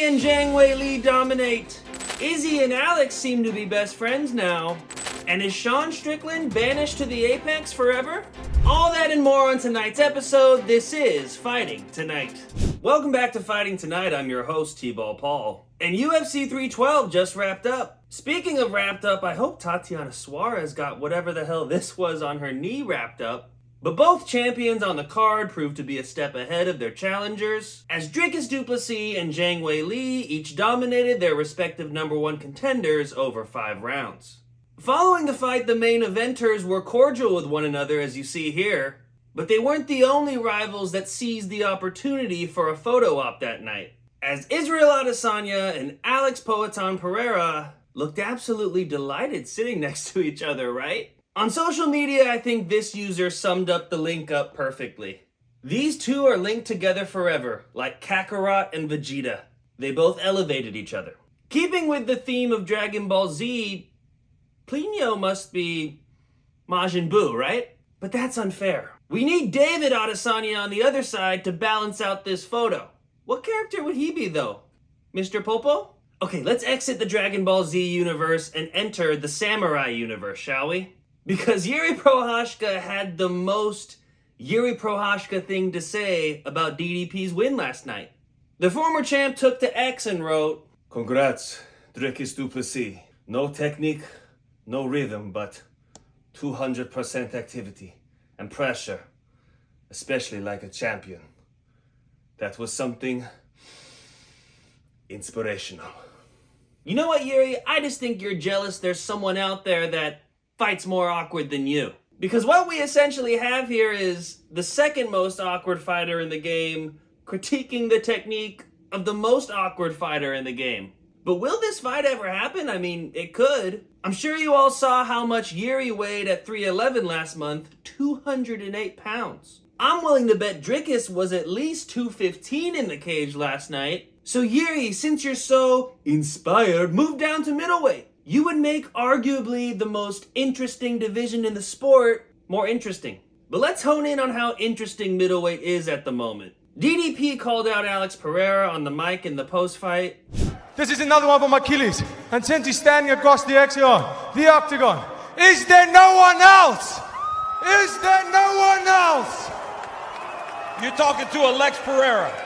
and Zhang Weili dominate. Izzy and Alex seem to be best friends now. And is Sean Strickland banished to the Apex forever? All that and more on tonight's episode. This is Fighting Tonight. Welcome back to Fighting Tonight. I'm your host, teeballpaul. And UFC 312 just wrapped up. Speaking of wrapped up, I hope Tatiana Suarez got whatever the hell this was on her knee wrapped up. But both champions on the card proved to be a step ahead of their challengers, as Dricus Du Plessis and Zhang Weili each dominated their respective number one contenders over 5 rounds. Following the fight, the main eventers were cordial with one another, as you see here, but they weren't the only rivals that seized the opportunity for a photo op that night, as Israel Adesanya and Alex Poatan Pereira looked absolutely delighted sitting next to each other, right? On social media, I think this user summed up the link up perfectly. These two are linked together forever, like Kakarot and Vegeta. They both elevated each other. Keeping with the theme of Dragon Ball Z, Plinio must be Majin Buu, right? But that's unfair. We need David Adesanya on the other side to balance out this photo. What character would he be, though? Mr. Popo? Okay, let's exit the Dragon Ball Z universe and enter the Samurai universe, shall we? Because Yuri Prochazka had the most Yuri Prochazka thing to say about DDP's win last night. The former champ took to X and wrote, "Congrats, Dricus Du Plessis. No technique, no rhythm, but 200% activity and pressure, especially like a champion. That was something inspirational." You know what, Yuri? I just think you're jealous there's someone out there that fights more awkward than you. Because what we essentially have here is the second most awkward fighter in the game critiquing the technique of the most awkward fighter in the game. But will this fight ever happen? I mean, it could. I'm sure you all saw how much Yuri weighed at 311 last month, 208 pounds. I'm willing to bet Dricus was at least 215 in the cage last night. So Yuri, since you're so inspired, move down to middleweight. You would make arguably the most interesting division in the sport more interesting. But let's hone in on how interesting middleweight is at the moment. DDP called out Alex Pereira on the mic in the post-fight. "This is another one from Achilles, and since he's standing across the octagon, is there no one else? Is there no one else?" You're talking to Alex Pereira.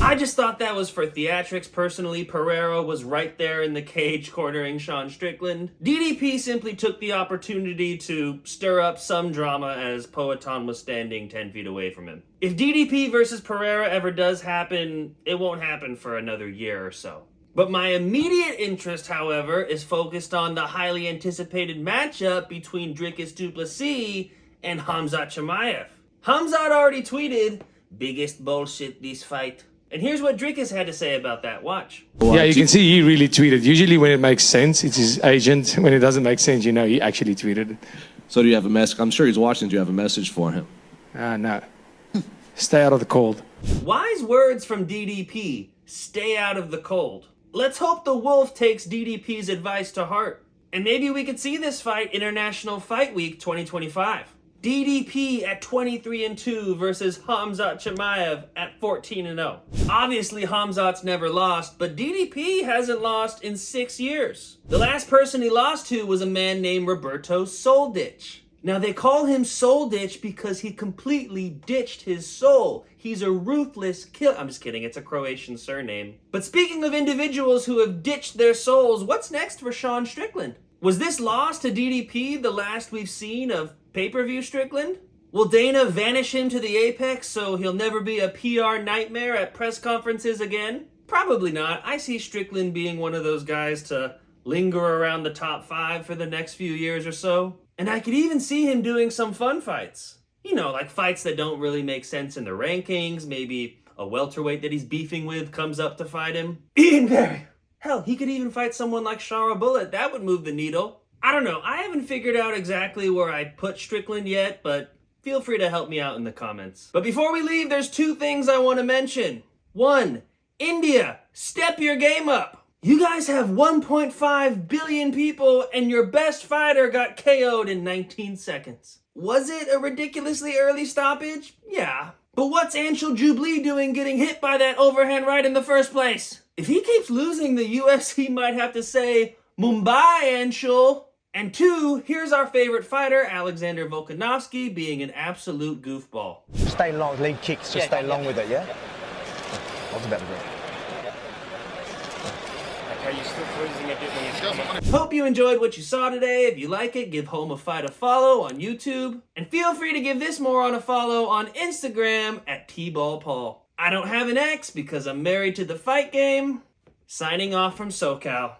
I just thought that was for theatrics. Personally, Pereira was right there in the cage cornering Sean Strickland. DDP simply took the opportunity to stir up some drama as Poatan was standing 10 feet away from him. If DDP versus Pereira ever does happen, it won't happen for another year or so. But my immediate interest, however, is focused on the highly anticipated matchup between Dricus Du Plessis and Khamzat Chimaev. Khamzat already tweeted, "Biggest bullshit this fight." And here's what Dricus had to say about that. Watch. Yeah, you can see he really tweeted. Usually when it makes sense, it's his agent. When it doesn't make sense, you know, he actually tweeted it. So do you have a message? I'm sure he's watching. Do you have a message for him? No. Stay out of the cold. Wise words from DDP. Stay out of the cold. Let's hope the Wolf takes DDP's advice to heart. And maybe we could see this fight International Fight Week 2025. DDP at 23-2 versus Khamzat Chimaev at 14-0. Obviously, Khamzat's never lost, but DDP hasn't lost in 6 years. The last person he lost to was a man named Roberto Soldich. Now, they call him Soldich because he completely ditched his soul. He's a ruthless killer. I'm just kidding, it's a Croatian surname. But speaking of individuals who have ditched their souls, what's next for Sean Strickland? Was this loss to DDP the last we've seen of pay-per-view Strickland? Will Dana vanish him to the Apex so he'll never be a PR nightmare at press conferences again? Probably not. I see Strickland being one of those guys to linger around the top 5 for the next few years or so. And I could even see him doing some fun fights. You know, like fights that don't really make sense in the rankings. Maybe a welterweight that he's beefing with comes up to fight him. Ian Barry! Hell, he could even fight someone like Shara Bullet. That would move the needle. I don't know. I haven't figured out exactly where I'd put Strickland yet, but feel free to help me out in the comments. But before we leave, there's 2 things I want to mention. 1, India, step your game up. You guys have 1.5 billion people and your best fighter got KO'd in 19 seconds. Was it a ridiculously early stoppage? Yeah. But what's Anshul Jubilee doing getting hit by that overhand right in the first place? If he keeps losing, the UFC might have to say, Mumbai, Anshul. And 2, here's our favorite fighter, Alexander Volkanovski, being an absolute goofball. Stay long, lead kicks, just stay long with it, yeah? What's about to do? Are you still freezing a bit when you're coming? Hope you enjoyed what you saw today. If you like it, give Home a Fight a follow on YouTube. And feel free to give this moron a follow on Instagram at teeballpaul. I don't have an X because I'm married to the fight game. Signing off from SoCal.